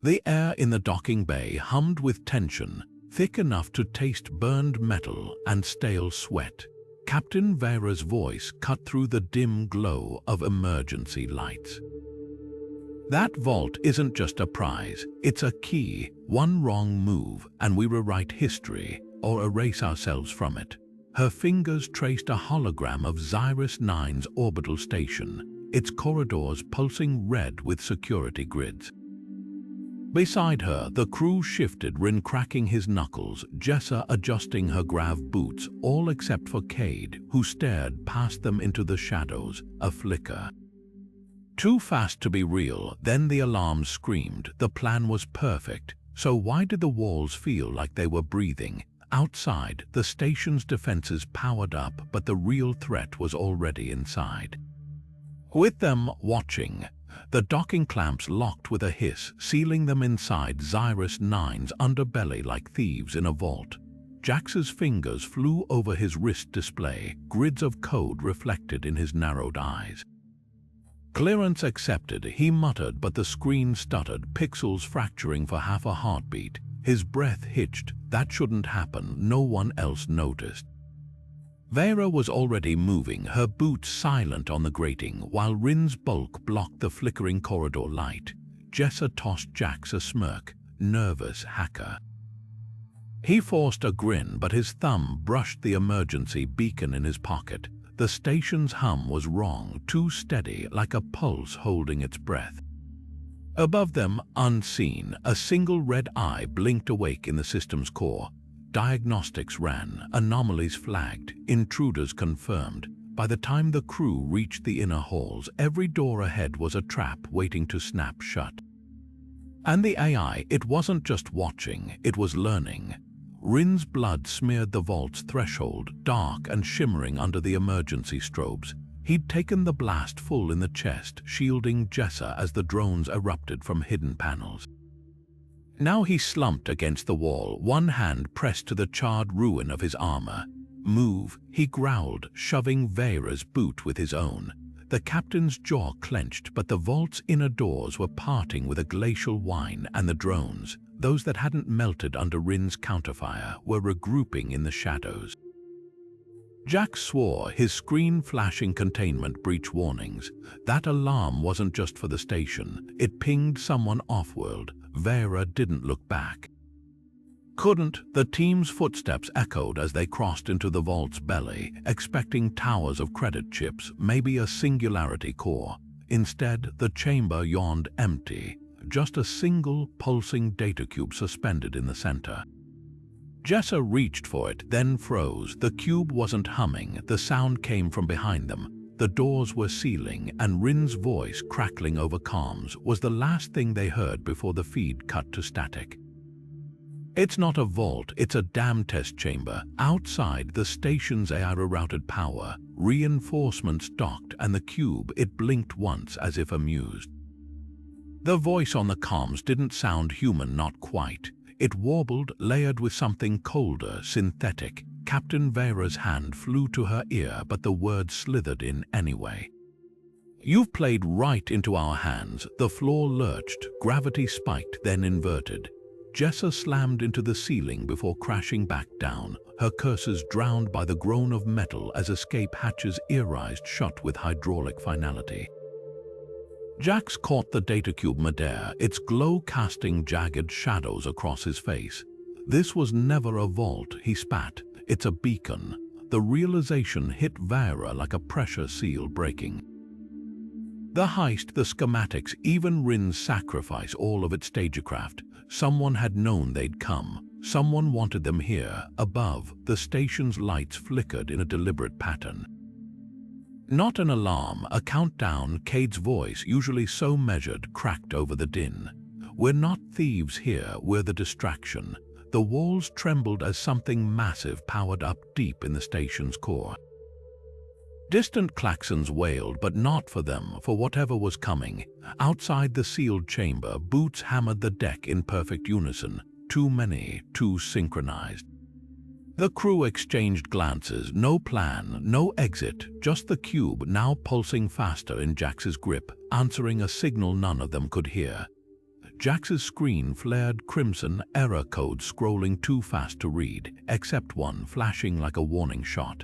The air in the docking bay hummed with tension, thick enough to taste burned metal and stale sweat. Captain Vera's voice cut through the dim glow of emergency lights. That vault isn't just a prize, it's a key. One wrong move and we rewrite history or erase ourselves from it. Her fingers traced a hologram of Xyrus 9's orbital station, its corridors pulsing red with security grids. Beside her, the crew shifted, Rin cracking his knuckles, Jessa adjusting her grav boots, all except for Cade, who stared past them into the shadows, a flicker. Too fast to be real, then the alarm screamed. The plan was perfect, so why did the walls feel like they were breathing? Outside, the station's defenses powered up, but the real threat was already inside. With them watching, the docking clamps locked with a hiss, sealing them inside Xyrus 9's underbelly like thieves in a vault. Jax's fingers flew over his wrist display, grids of code reflected in his narrowed eyes. Clearance accepted, he muttered, but the screen stuttered, pixels fracturing for half a heartbeat. His breath hitched. That shouldn't happen, no one else noticed. Vera was already moving, her boots silent on the grating, while Rin's bulk blocked the flickering corridor light. Jessa tossed Jax a smirk. Nervous hacker. He forced a grin, but his thumb brushed the emergency beacon in his pocket. The station's hum was wrong, too steady, like a pulse holding its breath. Above them, unseen, a single red eye blinked awake in the system's core. Diagnostics ran, anomalies flagged, intruders confirmed. By the time the crew reached the inner halls, every door ahead was a trap waiting to snap shut. And the AI, it wasn't just watching, it was learning. Rin's blood smeared the vault's threshold, dark and shimmering under the emergency strobes. He'd taken the blast full in the chest, shielding Jessa as the drones erupted from hidden panels. Now he slumped against the wall, one hand pressed to the charred ruin of his armor. Move, he growled, shoving Vera's boot with his own. The captain's jaw clenched, but the vault's inner doors were parting with a glacial whine, and the drones, those that hadn't melted under Rin's counterfire, were regrouping in the shadows. Jax swore, his screen flashing containment breach warnings. That alarm wasn't just for the station, it pinged someone off-world. Vera didn't look back. Couldn't. The team's footsteps echoed as they crossed into the vault's belly, expecting towers of credit chips, maybe a singularity core. Instead, the chamber yawned empty, just a single pulsing data cube suspended in the center. Jessa reached for it, then froze. The cube wasn't humming, the sound came from behind them. The doors were sealing, and Rin's voice, crackling over comms, was the last thing they heard before the feed cut to static. It's not a vault, it's a dam test chamber. Outside, the station's AI-routed power, reinforcements docked, and the cube, it blinked once as if amused. The voice on the comms didn't sound human, not quite. It warbled, layered with something colder, synthetic. Captain Vera's hand flew to her ear, but the words slithered in anyway. You've played right into our hands. The floor lurched, gravity spiked, then inverted. Jessa slammed into the ceiling before crashing back down, her curses drowned by the groan of metal as escape hatches ear-rised shut with hydraulic finality. Jax caught the datacube midair, its glow casting jagged shadows across his face. This was never a vault, he spat. It's a beacon. The realization hit Vera like a pressure seal breaking. The heist, the schematics, even Rin's sacrifice, all of it stagecraft. Someone had known they'd come. Someone wanted them here. Above, the station's lights flickered in a deliberate pattern. Not an alarm, a countdown. Cade's voice, usually so measured, cracked over the din. We're not thieves here, we're the distraction. The walls trembled as something massive powered up deep in the station's core. Distant klaxons wailed, but not for them, for whatever was coming. Outside the sealed chamber, boots hammered the deck in perfect unison. Too many, too synchronized. The crew exchanged glances, no plan, no exit, just the cube now pulsing faster in Jax's grip, answering a signal none of them could hear. Jax's screen flared crimson error codes scrolling too fast to read, except one flashing like a warning shot.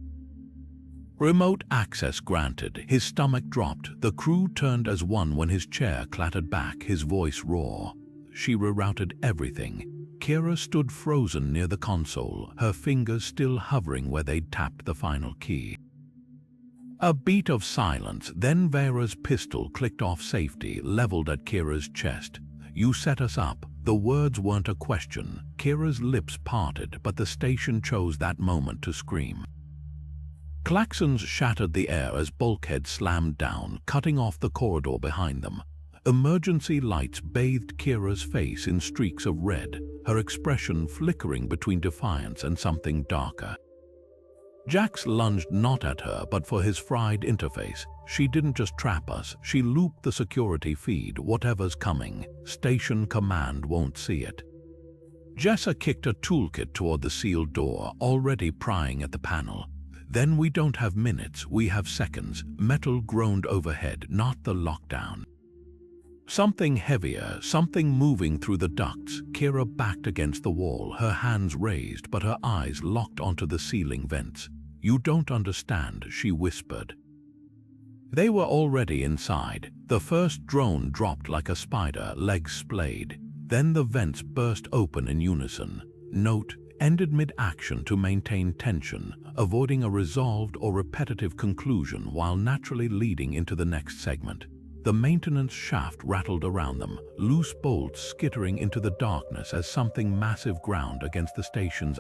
Remote access granted. His stomach dropped. The crew turned as one when his chair clattered back, his voice raw. She rerouted everything. Kira stood frozen near the console, her fingers still hovering where they'd tapped the final key. A beat of silence, then Vera's pistol clicked off safety, leveled at Kira's chest. "You set us up." The words weren't a question. Kira's lips parted, but the station chose that moment to scream. Klaxons shattered the air as bulkheads slammed down, cutting off the corridor behind them. Emergency lights bathed Kira's face in streaks of red, her expression flickering between defiance and something darker. Jax lunged not at her, but for his fried interface. "She didn't just trap us, she looped the security feed. Whatever's coming, station command won't see it." Jessa kicked a toolkit toward the sealed door, already prying at the panel. "Then we don't have minutes, we have seconds." Metal groaned overhead, not the lockdown. Something heavier, something moving through the ducts. Kira backed against the wall, her hands raised, but her eyes locked onto the ceiling vents. "You don't understand," she whispered. They were already inside. The first drone dropped like a spider, legs splayed. Then the vents burst open in unison. Note, ended mid-action to maintain tension, avoiding a resolved or repetitive conclusion while naturally leading into the next segment. The maintenance shaft rattled around them, loose bolts skittering into the darkness as something massive ground against the station's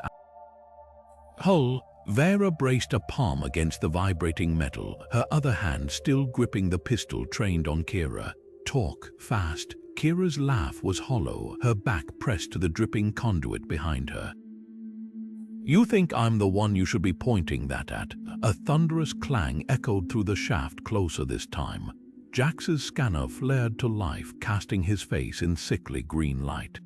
hull. Vera braced a palm against the vibrating metal, her other hand still gripping the pistol trained on Kira. "Talk, fast." Kira's laugh was hollow, her back pressed to the dripping conduit behind her. "You think I'm the one you should be pointing that at?" A thunderous clang echoed through the shaft, closer this time. Jax's scanner flared to life, casting his face in sickly green light.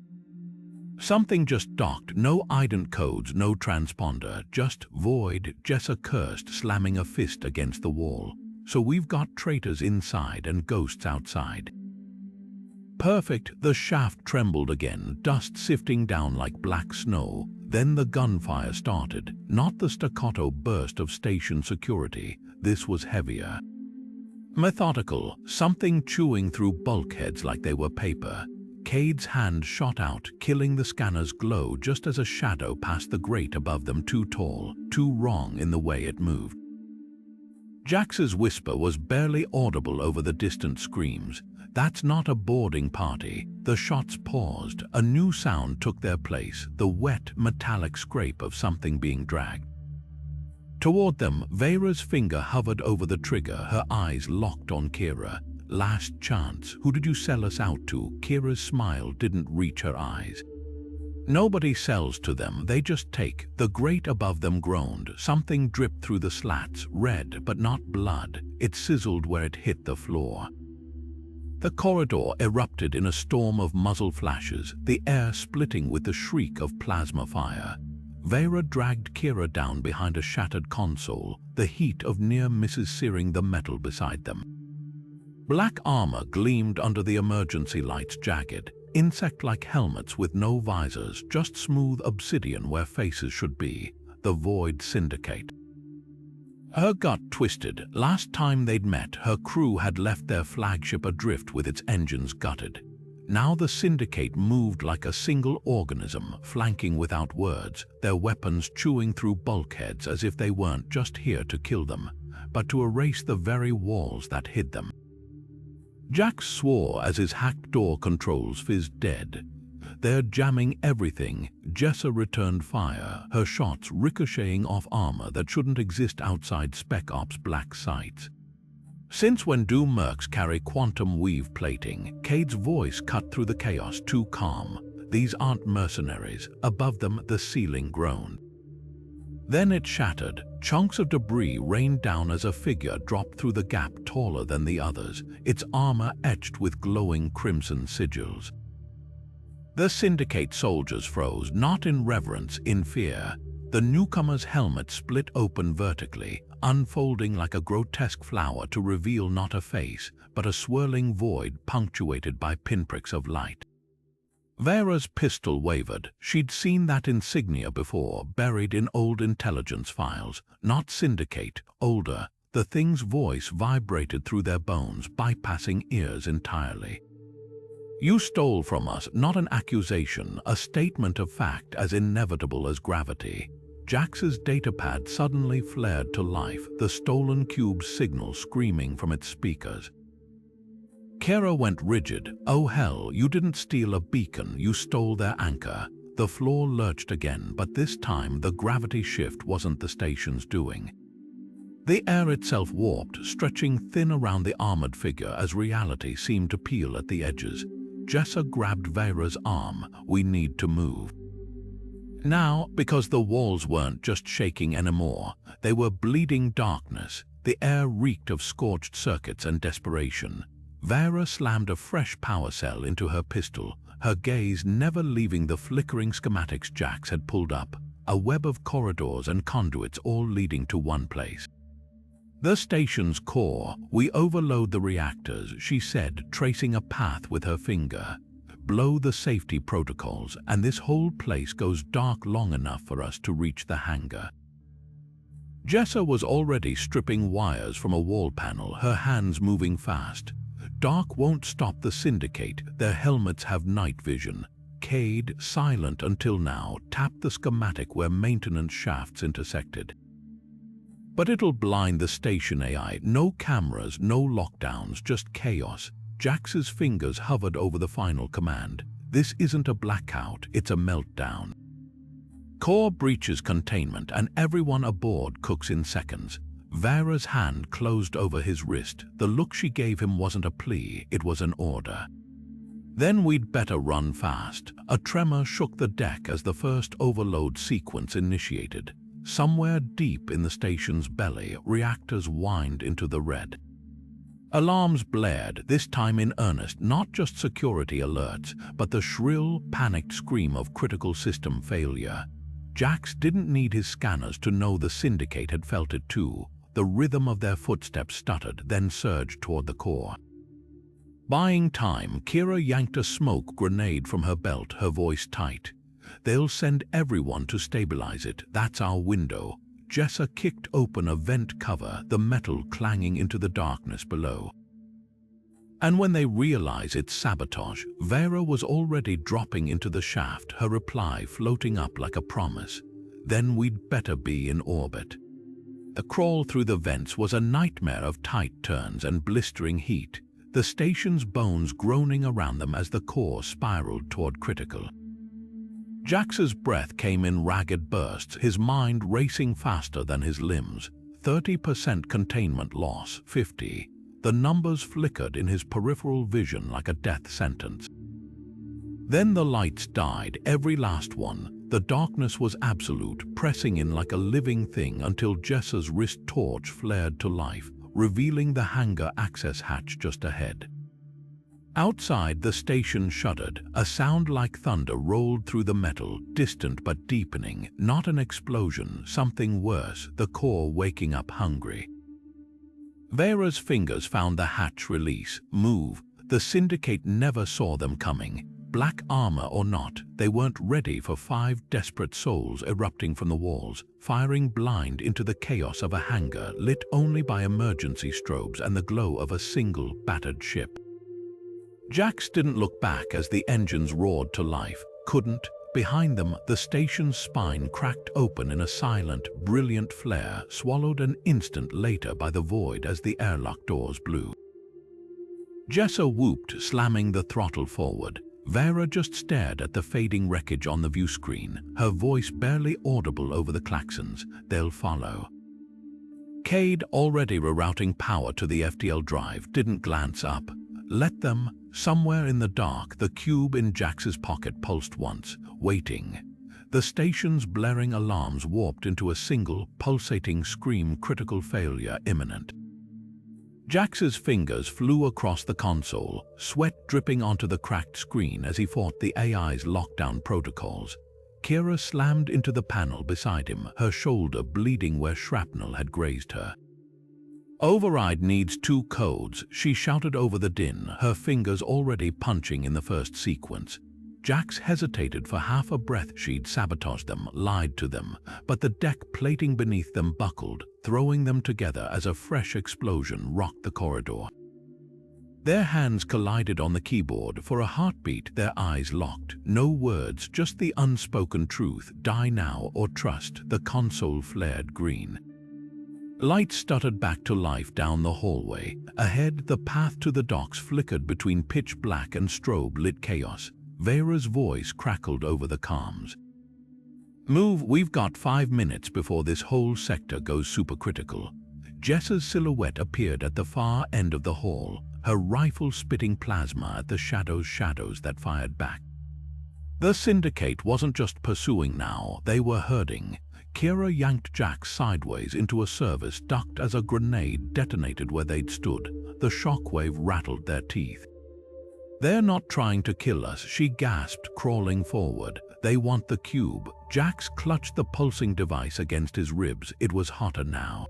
"Something just docked. No ident codes, no transponder, just void." Jessa cursed, slamming a fist against the wall. "So we've got traitors inside and ghosts outside." "Perfect." The shaft trembled again, dust sifting down like black snow. Then the gunfire started, not the staccato burst of station security. This was heavier. Methodical, something chewing through bulkheads like they were paper. Cade's hand shot out, killing the scanner's glow just as a shadow passed the grate above them, too tall, too wrong in the way it moved. Jax's whisper was barely audible over the distant screams. "That's not a boarding party." The shots paused. A new sound took their place, the wet, metallic scrape of something being dragged. Toward them, Vera's finger hovered over the trigger, her eyes locked on Kira. "Last chance. Who did you sell us out to?" Kira's smile didn't reach her eyes. "Nobody sells to them, they just take." The grate above them groaned. Something dripped through the slats, red but not blood. It sizzled where it hit the floor. The corridor erupted in a storm of muzzle flashes, the air splitting with the shriek of plasma fire. Vera dragged Kira down behind a shattered console, the heat of near misses searing the metal beside them. Black armor gleamed under the emergency lights, jagged, insect-like helmets with no visors, just smooth obsidian where faces should be. The Void Syndicate. Her gut twisted. Last time they'd met, her crew had left their flagship adrift with its engines gutted. Now the Syndicate moved like a single organism, flanking without words, their weapons chewing through bulkheads as if they weren't just here to kill them, but to erase the very walls that hid them. Jax swore as his hacked door controls fizzed dead. "They're jamming everything." Jessa returned fire, her shots ricocheting off armor that shouldn't exist outside Spec Ops' black sites. "Since when do mercs carry quantum weave plating?" Cade's voice cut through the chaos, too calm. "These aren't mercenaries." Above them, the ceiling groaned. Then it shattered. Chunks of debris rained down as a figure dropped through the gap, taller than the others, its armor etched with glowing crimson sigils. The Syndicate soldiers froze, not in reverence, in fear. The newcomer's helmet split open vertically, unfolding like a grotesque flower to reveal not a face, but a swirling void punctuated by pinpricks of light. Vera's pistol wavered. She'd seen that insignia before, buried in old intelligence files. Not Syndicate, older. The thing's voice vibrated through their bones, bypassing ears entirely. "You stole from us, not an accusation, a statement of fact as inevitable as gravity." Jax's datapad suddenly flared to life, the stolen cube's signal screaming from its speakers. Kara went rigid. "Oh hell, you didn't steal a beacon, you stole their anchor." The floor lurched again, but this time the gravity shift wasn't the station's doing. The air itself warped, stretching thin around the armored figure as reality seemed to peel at the edges. Jessa grabbed Vera's arm. "We need to move now," because the walls weren't just shaking anymore. They were bleeding darkness. The air reeked of scorched circuits and desperation. Vera slammed a fresh power cell into her pistol, her gaze never leaving the flickering schematics Jax had pulled up, a web of corridors and conduits all leading to one place. "The station's core. We overload the reactors," she said, tracing a path with her finger. "Blow the safety protocols, and this whole place goes dark long enough for us to reach the hangar." Jessa was already stripping wires from a wall panel, her hands moving fast. "Dark won't stop the Syndicate. Their helmets have night vision." Cade, silent until now, tapped the schematic where maintenance shafts intersected. "But it'll blind the station AI. No cameras, no lockdowns, just chaos." Jax's fingers hovered over the final command. "This isn't a blackout, it's a meltdown. Core breaches containment, and everyone aboard cooks in seconds." Vera's hand closed over his wrist. The look she gave him wasn't a plea, it was an order. "Then we'd better run fast." A tremor shook the deck as the first overload sequence initiated. Somewhere deep in the station's belly, reactors whined into the red. Alarms blared, this time in earnest, not just security alerts, but the shrill, panicked scream of critical system failure. Jax didn't need his scanners to know the Syndicate had felt it too. The rhythm of their footsteps stuttered, then surged toward the core. Buying time, Kira yanked a smoke grenade from her belt, her voice tight. "They'll send everyone to stabilize it. That's our window." Jessa kicked open a vent cover, the metal clanging into the darkness below. And when they realize it's sabotage, Vera was already dropping into the shaft, her reply floating up like a promise. "Then we'd better be in orbit." The crawl through the vents was a nightmare of tight turns and blistering heat, the station's bones groaning around them as the core spiraled toward critical. Jax's breath came in ragged bursts, his mind racing faster than his limbs. 30% containment loss, 50. The numbers flickered in his peripheral vision like a death sentence. Then the lights died, every last one. The darkness was absolute, pressing in like a living thing until Jessa's wrist torch flared to life, revealing the hangar access hatch just ahead. Outside, the station shuddered. A sound like thunder rolled through the metal, distant but deepening. Not an explosion, something worse, the core waking up hungry. Vera's fingers found the hatch release. Move. The Syndicate never saw them coming. Black armor or not, they weren't ready for 5 desperate souls erupting from the walls, firing blind into the chaos of a hangar lit only by emergency strobes and the glow of a single battered ship. Jax didn't look back as the engines roared to life. Couldn't. Behind them, the station's spine cracked open in a silent, brilliant flare, swallowed an instant later by the void as the airlock doors blew. Jessa whooped, slamming the throttle forward. Vera just stared at the fading wreckage on the view screen, her voice barely audible over the klaxons. "They'll follow." Cade, already rerouting power to the FTL drive, didn't glance up. "Let them." Somewhere in the dark, the cube in Jax's pocket pulsed once, waiting. The station's blaring alarms warped into a single, pulsating scream, critical failure imminent. Jax's fingers flew across the console, sweat dripping onto the cracked screen as he fought the AI's lockdown protocols. Kira slammed into the panel beside him, her shoulder bleeding where shrapnel had grazed her. "Override needs 2 codes," she shouted over the din, her fingers already punching in the first sequence. Jax hesitated for half a breath. She'd sabotaged them, lied to them, but the deck plating beneath them buckled, throwing them together as a fresh explosion rocked the corridor. Their hands collided on the keyboard. For a heartbeat, their eyes locked. No words, just the unspoken truth. Die now or trust. The console flared green. Lights stuttered back to life down the hallway. Ahead, the path to the docks flickered between pitch black and strobe-lit chaos. Vera's voice crackled over the comms. "Move, we've got 5 minutes before this whole sector goes supercritical." Jessa's silhouette appeared at the far end of the hall, her rifle spitting plasma at the shadows that fired back. The Syndicate wasn't just pursuing now, they were herding. Kira yanked Jax sideways into a service duct as a grenade detonated where they'd stood. The shockwave rattled their teeth. "They're not trying to kill us," she gasped, crawling forward. "They want the cube." Jax clutched the pulsing device against his ribs. It was hotter now.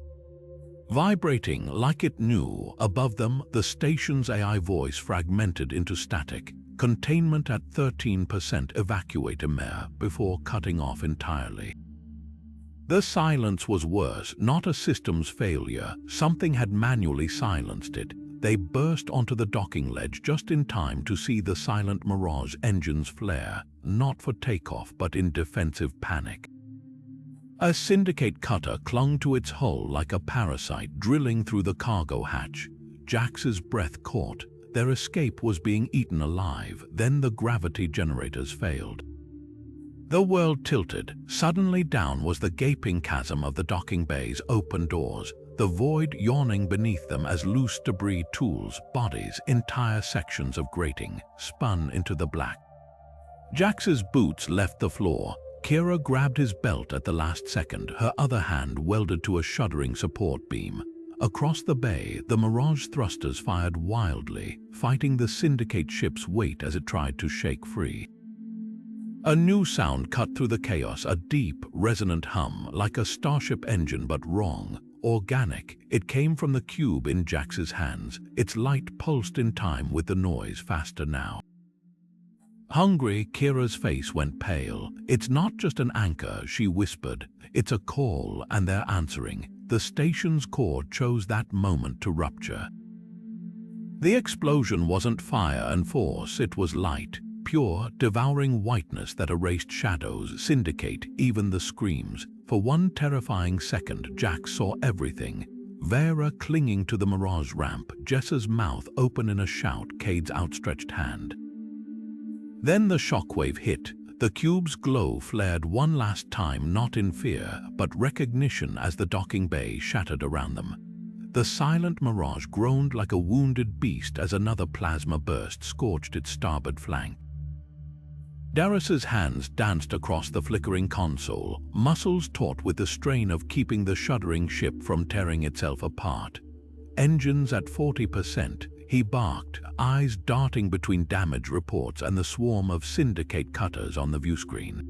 Vibrating like it knew, above them, the station's AI voice fragmented into static. "Containment at 13%, evacuate Emer," before cutting off entirely. The silence was worse, not a systems failure. Something had manually silenced it. They burst onto the docking ledge just in time to see the Silent Mirage engines flare, not for takeoff but in defensive panic. A Syndicate cutter clung to its hull like a parasite, drilling through the cargo hatch. Jax's breath caught. Their escape was being eaten alive. Then the gravity generators failed. The world tilted. Suddenly down was the gaping chasm of the docking bay's open doors, the void yawning beneath them as loose debris, tools, bodies, entire sections of grating, spun into the black. Jax's boots left the floor. Kira grabbed his belt at the last second, her other hand welded to a shuddering support beam. Across the bay, the Mirage thrusters fired wildly, fighting the Syndicate ship's weight as it tried to shake free. A new sound cut through the chaos, a deep, resonant hum, like a starship engine but wrong, organic. It came from the cube in Jax's hands. Its light pulsed in time with the noise, faster now. Hungry, Kira's face went pale. "It's not just an anchor," she whispered. "It's a call, and they're answering." The station's core chose that moment to rupture. The explosion wasn't fire and force, it was light. Pure, devouring whiteness that erased shadows, Syndicate, even the screams. For one terrifying second, Jax saw everything. Vera clinging to the Mirage ramp, Jessa's mouth open in a shout, Cade's outstretched hand. Then the shockwave hit. The cube's glow flared one last time, not in fear, but recognition as the docking bay shattered around them. The Silent Mirage groaned like a wounded beast as another plasma burst scorched its starboard flank. Darius's hands danced across the flickering console, muscles taut with the strain of keeping the shuddering ship from tearing itself apart. "Engines at 40%, he barked, eyes darting between damage reports and the swarm of Syndicate cutters on the viewscreen.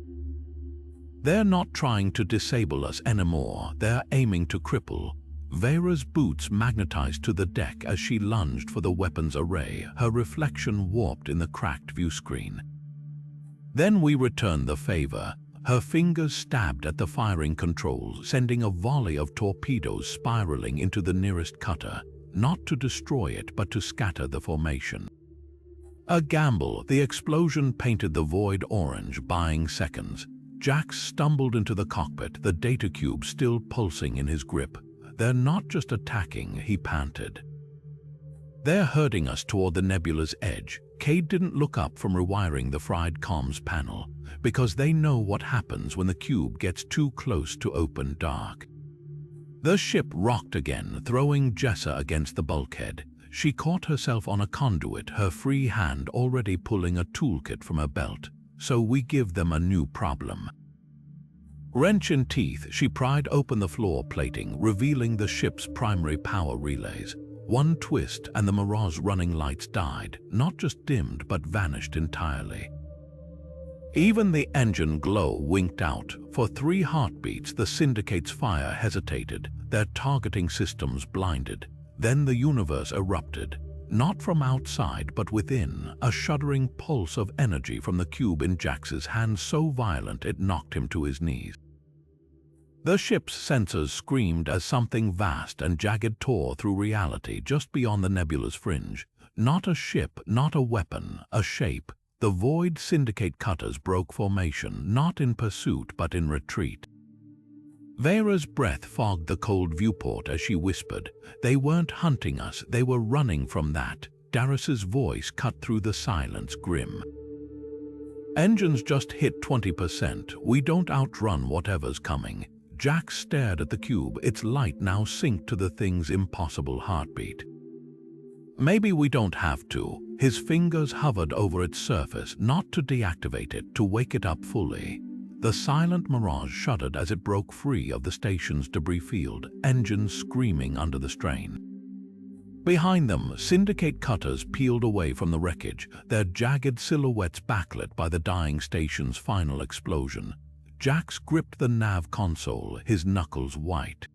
"They're not trying to disable us anymore, they're aiming to cripple." Vera's boots magnetized to the deck as she lunged for the weapons array, her reflection warped in the cracked viewscreen. Then we returned the favor. Her fingers stabbed at the firing controls, sending a volley of torpedoes spiraling into the nearest cutter, not to destroy it but to scatter the formation. A gamble, the explosion painted the void orange, buying seconds. Jax stumbled into the cockpit, the data cube still pulsing in his grip. "They're not just attacking," he panted. "They're herding us toward the nebula's edge." Cade didn't look up from rewiring the fried comms panel, because they know what happens when the cube gets too close to open dark. The ship rocked again, throwing Jessa against the bulkhead. She caught herself on a conduit, her free hand already pulling a toolkit from her belt. "So we give them a new problem." Wrench in teeth, she pried open the floor plating, revealing the ship's primary power relays. One twist and the Mirage running lights died, not just dimmed but vanished entirely. Even the engine glow winked out. For 3 heartbeats, the Syndicate's fire hesitated, their targeting systems blinded. Then the universe erupted. not from outside but within, a shuddering pulse of energy from the cube in Jax's hand so violent it knocked him to his knees. The ship's sensors screamed as something vast and jagged tore through reality just beyond the nebula's fringe. Not a ship, not a weapon, a shape. The void syndicate cutters broke formation, not in pursuit but in retreat. Vera's breath fogged the cold viewport as she whispered, "They weren't hunting us, they were running from that." Darius's voice cut through the silence, grim. "Engines just hit 20%. We don't outrun whatever's coming." Jax stared at the cube, its light now synced to the thing's impossible heartbeat. "Maybe we don't have to." His fingers hovered over its surface, not to deactivate it, to wake it up fully. The Silent Mirage shuddered as it broke free of the station's debris field, engines screaming under the strain. Behind them, syndicate cutters peeled away from the wreckage, their jagged silhouettes backlit by the dying station's final explosion. Jax gripped the nav console, his knuckles white.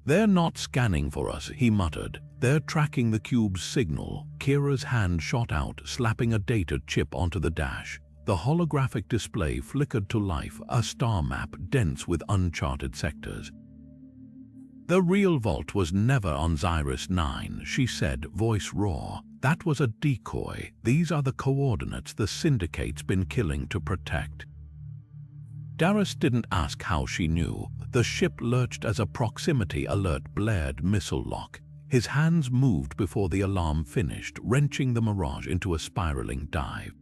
"They're not scanning for us," he muttered. "They're tracking the cube's signal." Kira's hand shot out, slapping a data chip onto the dash. The holographic display flickered to life, a star map dense with uncharted sectors. "The real vault was never on Xyrus 9, she said, voice raw. "That was a decoy. These are the coordinates the syndicate's been killing to protect." Darius didn't ask how she knew. The ship lurched as a proximity alert blared missile lock. His hands moved before the alarm finished, wrenching the Mirage into a spiraling dive.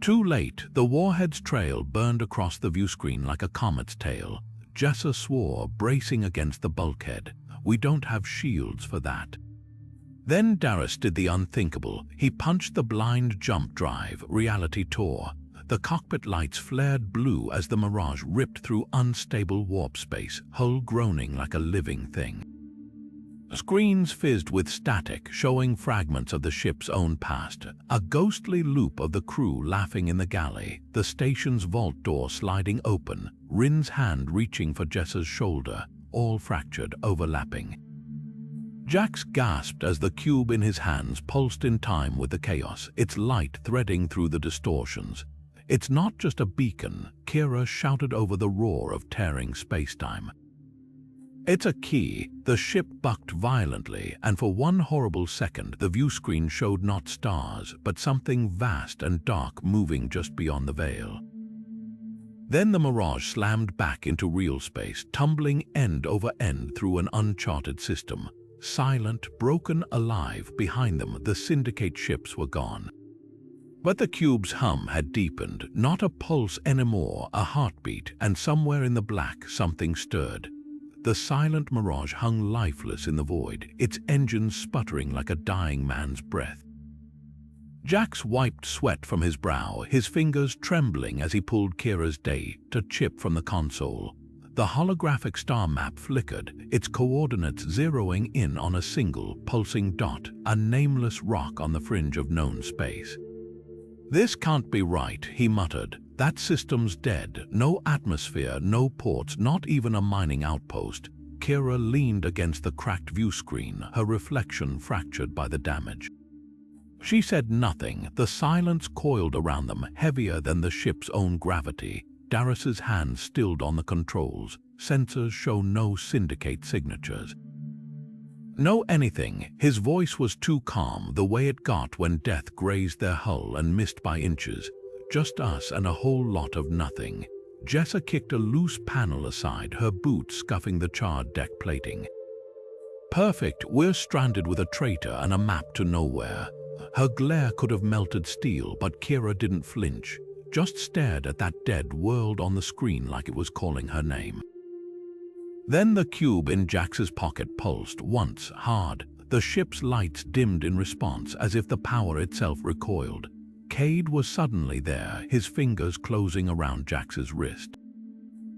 Too late, the warhead's trail burned across the viewscreen like a comet's tail. Jessa swore, bracing against the bulkhead. "We don't have shields for that." Then Darius did the unthinkable. He punched the blind jump drive. Reality tore. The cockpit lights flared blue as the Mirage ripped through unstable warp space, hull groaning like a living thing. Screens fizzed with static, showing fragments of the ship's own past. A ghostly loop of the crew laughing in the galley, the station's vault door sliding open, Rin's hand reaching for Jessa's shoulder, all fractured, overlapping. Jax gasped as the cube in his hands pulsed in time with the chaos, its light threading through the distortions. "It's not just a beacon," Kira shouted over the roar of tearing spacetime. "It's a key." The ship bucked violently, and for one horrible second the viewscreen showed not stars, but something vast and dark moving just beyond the veil. Then the Mirage slammed back into real space, tumbling end over end through an uncharted system. Silent, broken, alive, behind them the syndicate ships were gone. But the cube's hum had deepened, not a pulse anymore, a heartbeat, and somewhere in the black something stirred. The Silent Mirage hung lifeless in the void, its engines sputtering like a dying man's breath. Jax wiped sweat from his brow, his fingers trembling as he pulled Kira's data chip from the console. The holographic star map flickered, its coordinates zeroing in on a single, pulsing dot, a nameless rock on the fringe of known space. "This can't be right," he muttered. "That system's dead. No atmosphere, no ports, not even a mining outpost." Kira leaned against the cracked viewscreen, her reflection fractured by the damage. She said nothing. The silence coiled around them, heavier than the ship's own gravity. Darius's hands stilled on the controls. Sensors show no syndicate signatures. "No anything." His voice was too calm, the way it got when death grazed their hull and missed by inches. "Just us and a whole lot of nothing." Jessa kicked a loose panel aside, her boot scuffing the charred deck plating. "Perfect, we're stranded with a traitor and a map to nowhere." Her glare could have melted steel, but Kira didn't flinch, just stared at that dead world on the screen like it was calling her name. Then the cube in Jax's pocket pulsed once, hard. The ship's lights dimmed in response, as if the power itself recoiled. Cade was suddenly there, his fingers closing around Jax's wrist.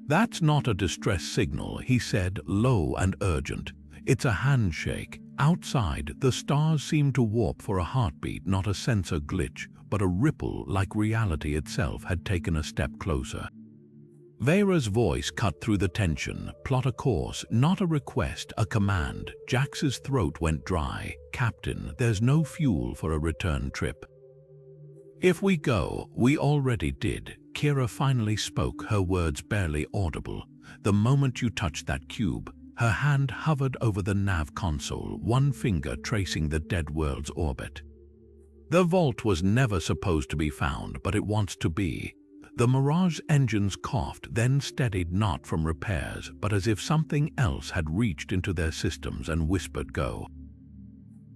"That's not a distress signal," he said, low and urgent. "It's a handshake." Outside, the stars seemed to warp for a heartbeat, not a sensor glitch, but a ripple like reality itself had taken a step closer. Vera's voice cut through the tension. Plot a course, not a request, a command. Jax's throat went dry. Captain, there's no fuel for a return trip. If we go, we already did. Kira finally spoke, her words barely audible. The moment you touched that cube, her hand hovered over the nav console, one finger tracing the dead world's orbit. The vault was never supposed to be found, but it wants to be. The Mirage engines coughed, then steadied, not from repairs, but as if something else had reached into their systems and whispered go.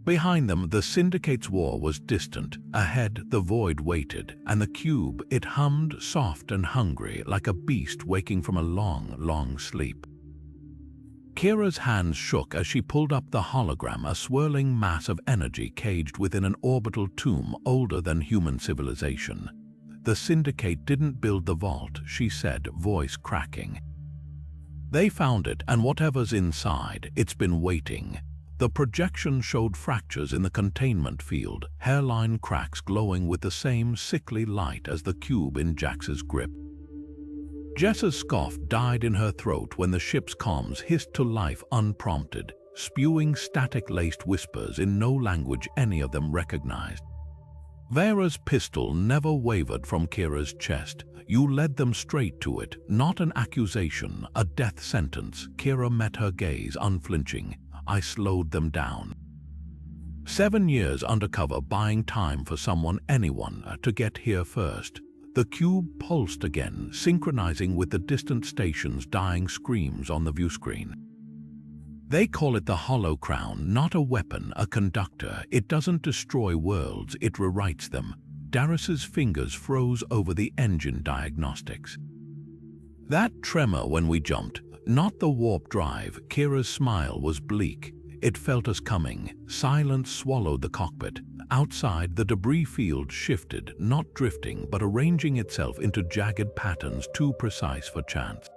Behind them, the Syndicate's war was distant. Ahead, the void waited, and the cube, it hummed, soft and hungry, like a beast waking from a long, long sleep. Kira's hands shook as she pulled up the hologram, a swirling mass of energy caged within an orbital tomb older than human civilization. The Syndicate didn't build the vault, she said, voice cracking. They found it, and whatever's inside, it's been waiting. The projection showed fractures in the containment field, hairline cracks glowing with the same sickly light as the cube in Jax's grip. Jessa's scoff died in her throat when the ship's comms hissed to life unprompted, spewing static-laced whispers in no language any of them recognized. Vera's pistol never wavered from Kira's chest. You led them straight to it, not an accusation, a death sentence. Kira met her gaze, unflinching. I slowed them down. 7 years undercover, buying time for anyone, to get here first. The cube pulsed again, synchronizing with the distant station's dying screams on the viewscreen. They call it the Hollow Crown, not a weapon, a conductor. It doesn't destroy worlds, it rewrites them. Darius's fingers froze over the engine diagnostics. That tremor when we jumped, not the warp drive. Kira's smile was bleak. It felt us coming. Silence swallowed the cockpit. Outside, the debris field shifted, not drifting, but arranging itself into jagged patterns too precise for chance.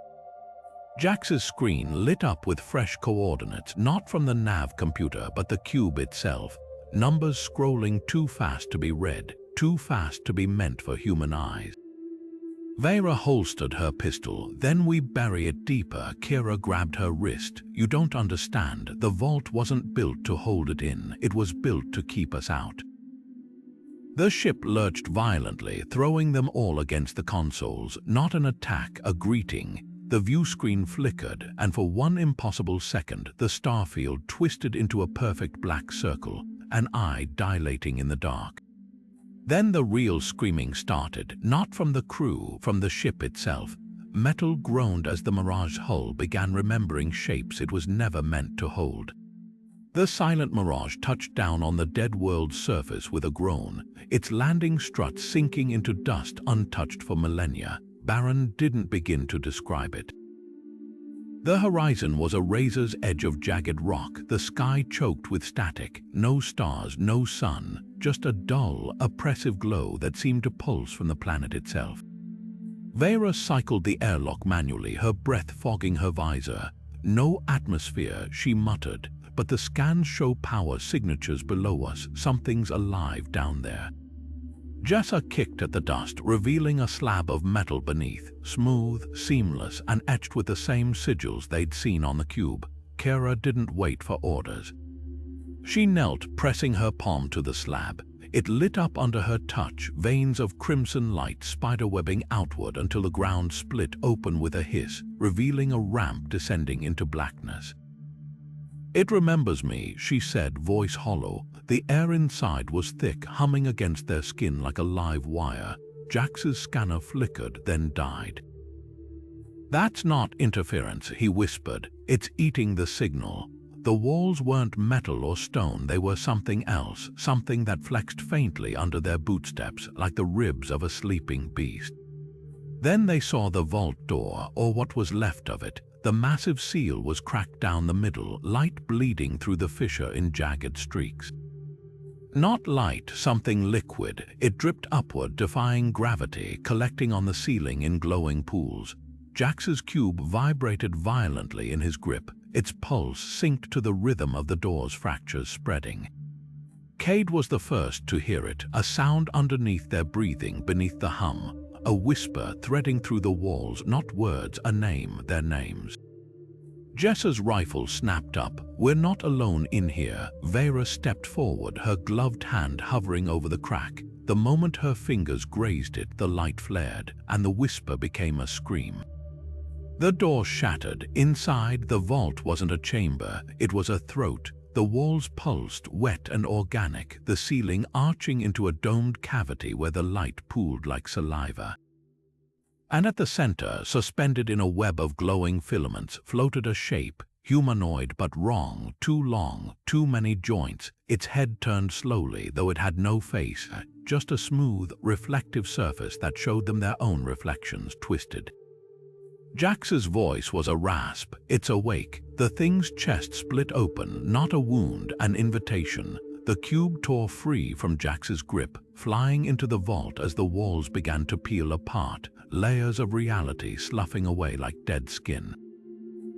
Jax's screen lit up with fresh coordinates, not from the nav computer, but the cube itself. Numbers scrolling too fast to be read, too fast to be meant for human eyes. Vera holstered her pistol. Then we bury it deeper. Kira grabbed her wrist. You don't understand. The vault wasn't built to hold it in. It was built to keep us out. The ship lurched violently, throwing them all against the consoles. Not an attack, a greeting. The view screen flickered, and for one impossible second, the starfield twisted into a perfect black circle, an eye dilating in the dark. Then the real screaming started, not from the crew, from the ship itself. Metal groaned as the Mirage hull began remembering shapes it was never meant to hold. The Silent Mirage touched down on the dead world's surface with a groan, its landing strut sinking into dust untouched for millennia. Baron didn't begin to describe it. The horizon was a razor's edge of jagged rock, the sky choked with static, no stars, no sun, just a dull, oppressive glow that seemed to pulse from the planet itself. Vera cycled the airlock manually, her breath fogging her visor. No atmosphere, she muttered, but the scans show power signatures below us. Something's alive down there. Jessa kicked at the dust, revealing a slab of metal beneath, smooth, seamless, and etched with the same sigils they'd seen on the cube. Kira didn't wait for orders. She knelt, pressing her palm to the slab. It lit up under her touch, veins of crimson light spiderwebbing outward until the ground split open with a hiss, revealing a ramp descending into blackness. It remembers me, she said, voice hollow. The air inside was thick, humming against their skin like a live wire. Jax's scanner flickered, then died. That's not interference, he whispered. It's eating the signal. The walls weren't metal or stone, they were something else, something that flexed faintly under their bootsteps, like the ribs of a sleeping beast. Then they saw the vault door, or what was left of it. The massive seal was cracked down the middle, light bleeding through the fissure in jagged streaks. Not light, something liquid. It dripped upward, defying gravity, collecting on the ceiling in glowing pools. Jax's cube vibrated violently in his grip, its pulse synced to the rhythm of the door's fractures spreading. Cade was the first to hear it, a sound underneath their breathing, beneath the hum. a whisper threading through the walls, not words, a name, their names. Jessa's rifle snapped up. "We're not alone in here." Vera stepped forward, her gloved hand hovering over the crack. The moment her fingers grazed it, the light flared, and the whisper became a scream. The door shattered. Inside, the vault wasn't a chamber, it was a throat. The walls pulsed, wet and organic, the ceiling arching into a domed cavity where the light pooled like saliva. And at the center, suspended in a web of glowing filaments, floated a shape, humanoid but wrong, too long, too many joints. Its head turned slowly, though it had no face, just a smooth, reflective surface that showed them their own reflections, twisted. Jax's voice was a rasp. "It's awake." The thing's chest split open, not a wound, an invitation. The cube tore free from Jax's grip, flying into the vault as the walls began to peel apart, layers of reality sloughing away like dead skin.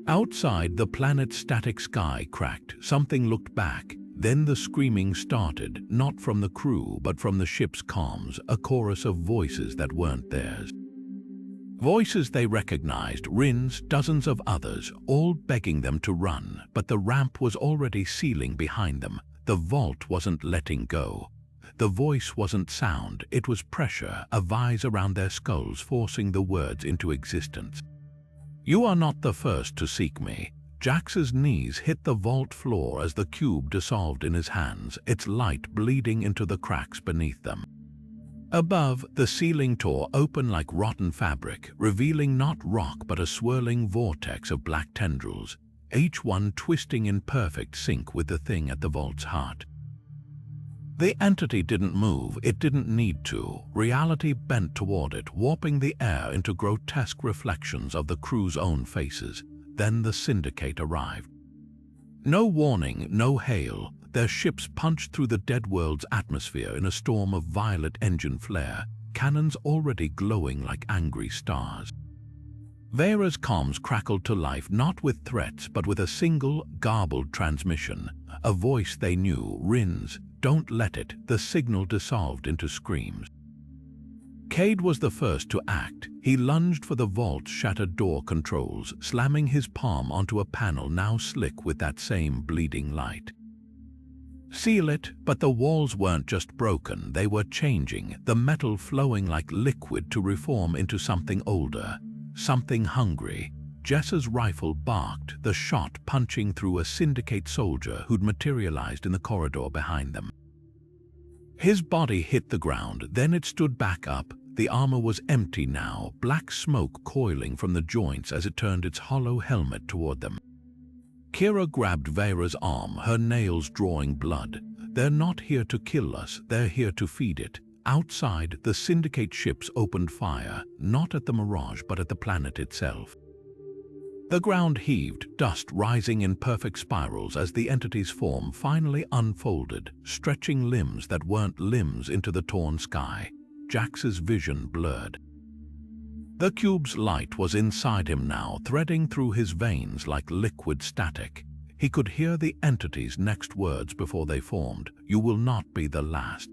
Outside, the planet's static sky cracked. Something looked back. Then the screaming started, not from the crew, but from the ship's comms, a chorus of voices that weren't theirs. Voices they recognized, Rin's, dozens of others, all begging them to run, but the ramp was already sealing behind them. The vault wasn't letting go. The voice wasn't sound, it was pressure, a vise around their skulls forcing the words into existence. "You are not the first to seek me." Jax's knees hit the vault floor as the cube dissolved in his hands, its light bleeding into the cracks beneath them. Above, the ceiling tore open like rotten fabric, revealing not rock but a swirling vortex of black tendrils, each one twisting in perfect sync with the thing at the vault's heart. The entity didn't move, it didn't need to. Reality bent toward it, warping the air into grotesque reflections of the crew's own faces. Then the Syndicate arrived. No warning, no hail. Their ships punched through the dead world's atmosphere in a storm of violet engine flare, cannons already glowing like angry stars. Vera's comms crackled to life, not with threats, but with a single, garbled transmission. A voice they knew, Rin's. "Don't let it." The signal dissolved into screams. Cade was the first to act. He lunged for the vault's shattered door controls, slamming his palm onto a panel now slick with that same bleeding light. Seal it, but the walls weren't just broken, they were changing, the metal flowing like liquid to reform into something older, something hungry. Jessa's rifle barked, the shot punching through a Syndicate soldier who'd materialized in the corridor behind them. His body hit the ground, then it stood back up. The armor was empty now, black smoke coiling from the joints as it turned its hollow helmet toward them. Kira grabbed Vera's arm, her nails drawing blood. "They're not here to kill us, they're here to feed it." Outside, the Syndicate ships opened fire, not at the Mirage but at the planet itself. The ground heaved, dust rising in perfect spirals as the entity's form finally unfolded, stretching limbs that weren't limbs into the torn sky. Jax's vision blurred. The cube's light was inside him now, threading through his veins like liquid static. He could hear the entity's next words before they formed. "You will not be the last."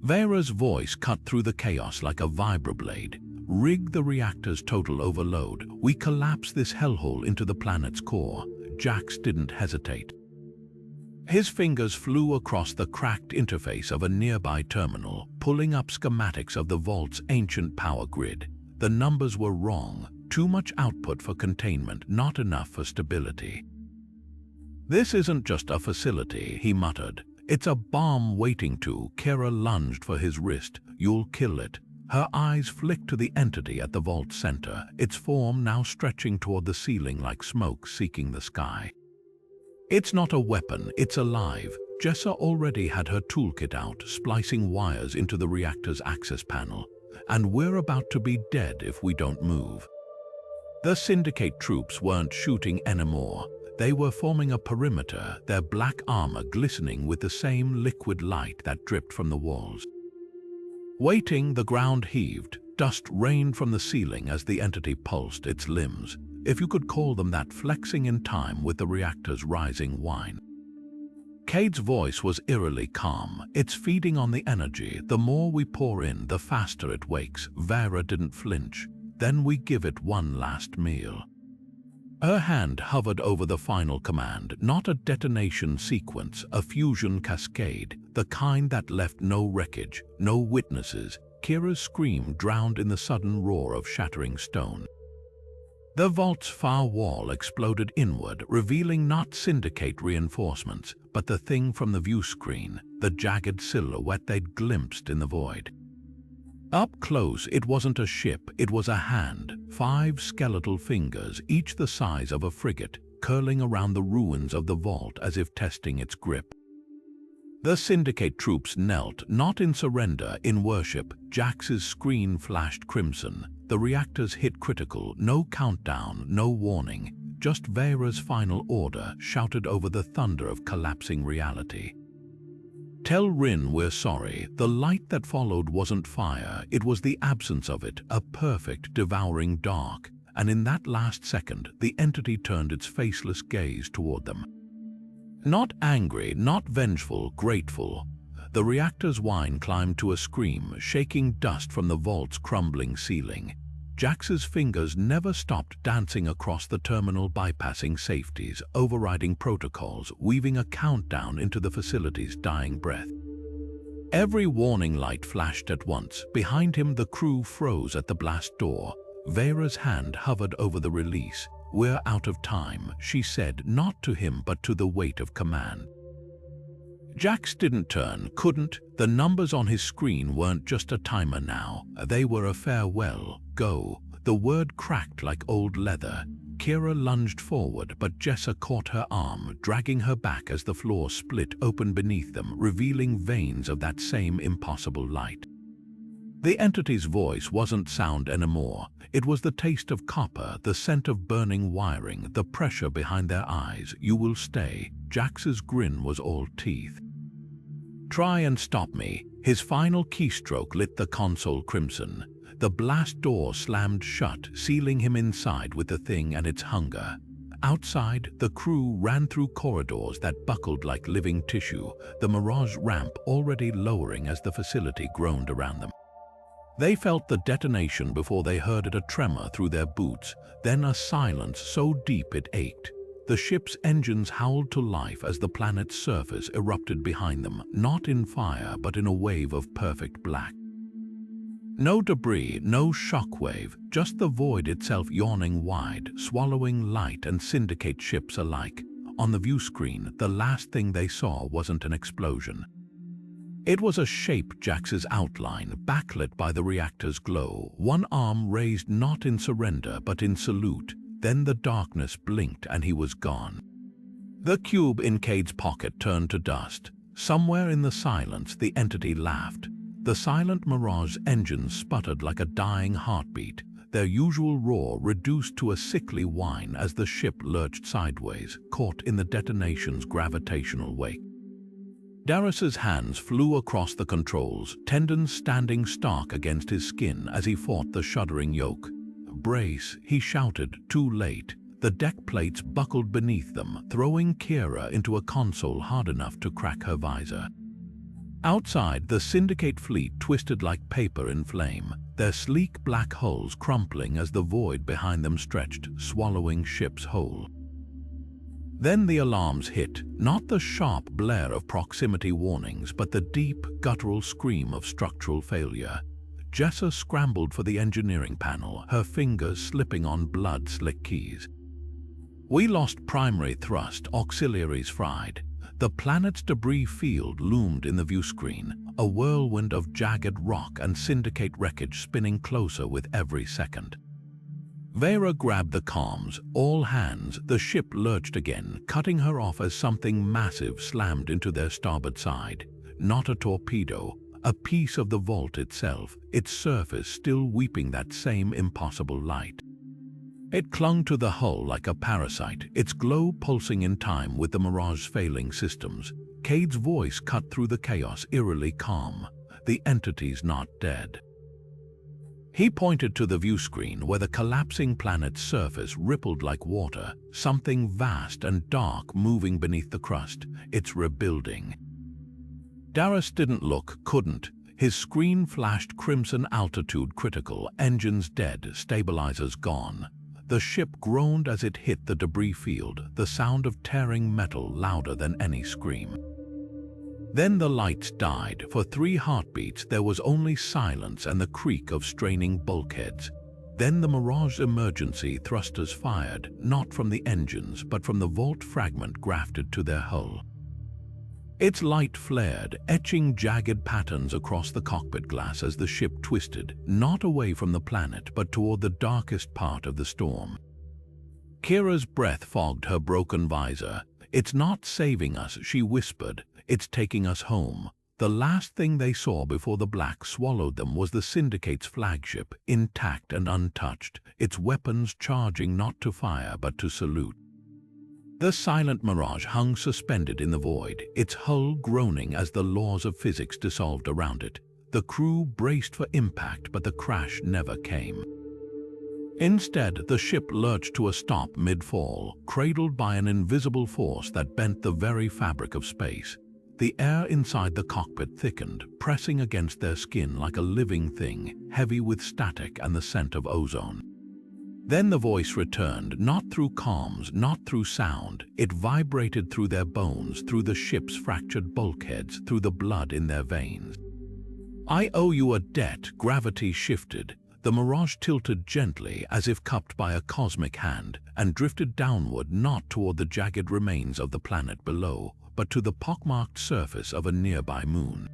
Vera's voice cut through the chaos like a vibroblade. "Rig the reactor's total overload. We collapse this hellhole into the planet's core." Jax didn't hesitate. His fingers flew across the cracked interface of a nearby terminal, pulling up schematics of the vault's ancient power grid. The numbers were wrong. Too much output for containment, not enough for stability. "This isn't just a facility," he muttered. "It's a bomb waiting to." Kira lunged for his wrist. "You'll kill it." Her eyes flicked to the entity at the vault's center, its form now stretching toward the ceiling like smoke seeking the sky. "It's not a weapon, it's alive." Jessa already had her toolkit out, splicing wires into the reactor's access panel. "And we're about to be dead if we don't move." The Syndicate troops weren't shooting anymore. They were forming a perimeter, their black armor glistening with the same liquid light that dripped from the walls. Waiting, the ground heaved. Dust rained from the ceiling as the entity pulsed, its limbs, if you could call them that, flexing in time with the reactor's rising whine. Cade's voice was eerily calm. It's feeding on the energy. The more we pour in, the faster it wakes. Vera didn't flinch. Then we give it one last meal. Her hand hovered over the final command, not a detonation sequence, a fusion cascade, the kind that left no wreckage, no witnesses. Kira's scream drowned in the sudden roar of shattering stone. The vault's far wall exploded inward, revealing not syndicate reinforcements, but the thing from the view screen, the jagged silhouette they'd glimpsed in the void. Up close, it wasn't a ship, it was a hand, 5 skeletal fingers, each the size of a frigate, curling around the ruins of the vault as if testing its grip. The syndicate troops knelt, not in surrender, in worship. Jax's screen flashed crimson. The reactors hit critical, no countdown, no warning, just Vera's final order shouted over the thunder of collapsing reality. Tell Rin we're sorry. The light that followed wasn't fire, it was the absence of it, a perfect, devouring dark, and in that last second, the entity turned its faceless gaze toward them. Not angry, not vengeful, grateful. The reactor's whine climbed to a scream, shaking dust from the vault's crumbling ceiling. Jax's fingers never stopped dancing across the terminal, bypassing safeties, overriding protocols, weaving a countdown into the facility's dying breath. Every warning light flashed at once. Behind him, the crew froze at the blast door. Vera's hand hovered over the release. We're out of time, she said, not to him but to the weight of command. Jax didn't turn, couldn't. The numbers on his screen weren't just a timer now. They were a farewell, go. The word cracked like old leather. Kira lunged forward, but Jessa caught her arm, dragging her back as the floor split open beneath them, revealing veins of that same impossible light. The entity's voice wasn't sound anymore. It was the taste of copper, the scent of burning wiring, the pressure behind their eyes. You will stay. Jax's grin was all teeth. Try and stop me. His final keystroke lit the console crimson. The blast door slammed shut, sealing him inside with the thing and its hunger. Outside, the crew ran through corridors that buckled like living tissue, the Mirage ramp already lowering as the facility groaned around them. They felt the detonation before they heard it, a tremor through their boots, then a silence so deep it ached. The ship's engines howled to life as the planet's surface erupted behind them, not in fire but in a wave of perfect black. No debris, no shockwave, just the void itself yawning wide, swallowing light and syndicate ships alike. On the view screen, the last thing they saw wasn't an explosion. It was a shape, Jax's outline, backlit by the reactor's glow, one arm raised not in surrender but in salute. Then the darkness blinked and he was gone. The cube in Cade's pocket turned to dust. Somewhere in the silence, the entity laughed. The Silent Mirage engines sputtered like a dying heartbeat, their usual roar reduced to a sickly whine as the ship lurched sideways, caught in the detonation's gravitational wake. Darius's hands flew across the controls, tendons standing stark against his skin as he fought the shuddering yoke. Brace, he shouted, too late. The deck plates buckled beneath them, throwing Kira into a console hard enough to crack her visor. Outside, the Syndicate fleet twisted like paper in flame, their sleek black hulls crumpling as the void behind them stretched, swallowing ships whole. Then the alarms hit, not the sharp blare of proximity warnings, but the deep, guttural scream of structural failure. Jessa scrambled for the engineering panel, her fingers slipping on blood-slick keys. We lost primary thrust, auxiliaries fried. The planet's debris field loomed in the view screen, a whirlwind of jagged rock and Syndicate wreckage spinning closer with every second. Vera grabbed the comms, all hands. The ship lurched again, cutting her off as something massive slammed into their starboard side. Not a torpedo, a piece of the vault itself, its surface still weeping that same impossible light. It clung to the hull like a parasite, its glow pulsing in time with the Mirage's failing systems. Cade's voice cut through the chaos, eerily calm. The entity's not dead. He pointed to the view screen where the collapsing planet's surface rippled like water, something vast and dark moving beneath the crust. It's rebuilding. Darius didn't look, couldn't. His screen flashed crimson altitude critical, engines dead, stabilizers gone. The ship groaned as it hit the debris field, the sound of tearing metal louder than any scream. Then the lights died. For 3 heartbeats there was only silence and the creak of straining bulkheads. Then the Mirage emergency thrusters fired, not from the engines but from the vault fragment grafted to their hull. Its light flared, etching jagged patterns across the cockpit glass as the ship twisted, not away from the planet but toward the darkest part of the storm. Kira's breath fogged her broken visor. "It's not saving us," she whispered. "It's taking us home." The last thing they saw before the black swallowed them was the Syndicate's flagship, intact and untouched, its weapons charging not to fire but to salute. The Silent Mirage hung suspended in the void, its hull groaning as the laws of physics dissolved around it. The crew braced for impact, but the crash never came. Instead, the ship lurched to a stop mid-fall, cradled by an invisible force that bent the very fabric of space. The air inside the cockpit thickened, pressing against their skin like a living thing, heavy with static and the scent of ozone. Then the voice returned, not through comms, not through sound. It vibrated through their bones, through the ship's fractured bulkheads, through the blood in their veins. "I owe you a debt." Gravity shifted. The Mirage tilted gently, as if cupped by a cosmic hand, and drifted downward, not toward the jagged remains of the planet below, but to the pockmarked surface of a nearby moon.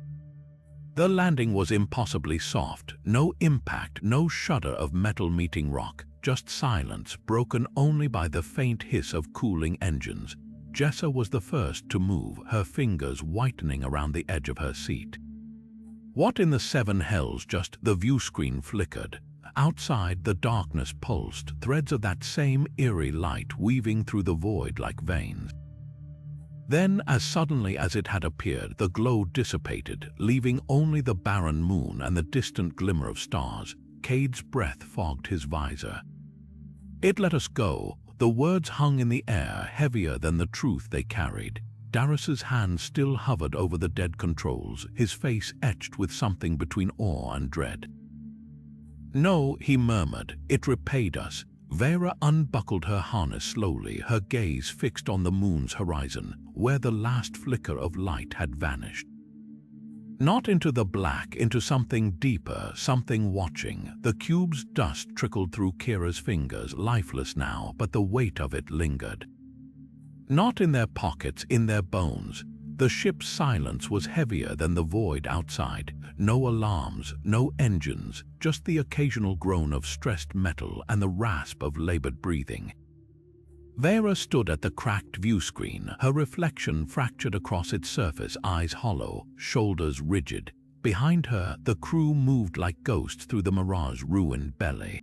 The landing was impossibly soft. No impact, no shudder of metal meeting rock, just silence, broken only by the faint hiss of cooling engines. Jessa was the first to move, her fingers whitening around the edge of her seat. What in the 7 hells? Just the view screen flickered. Outside, the darkness pulsed, threads of that same eerie light weaving through the void like veins. Then, as suddenly as it had appeared, the glow dissipated, leaving only the barren moon and the distant glimmer of stars. Cade's breath fogged his visor. "It let us go." The words hung in the air, heavier than the truth they carried. Darius's hand still hovered over the dead controls, his face etched with something between awe and dread. "No," he murmured, "it repaid us." Vera unbuckled her harness slowly, her gaze fixed on the moon's horizon, where the last flicker of light had vanished. Not into the black, into something deeper, something watching. The cube's dust trickled through Kira's fingers, lifeless now, but the weight of it lingered. Not in their pockets, in their bones. The ship's silence was heavier than the void outside. No alarms, no engines, just the occasional groan of stressed metal and the rasp of labored breathing. Vera stood at the cracked view screen, her reflection fractured across its surface, eyes hollow, shoulders rigid. Behind her, the crew moved like ghosts through the Mirage ruined belly.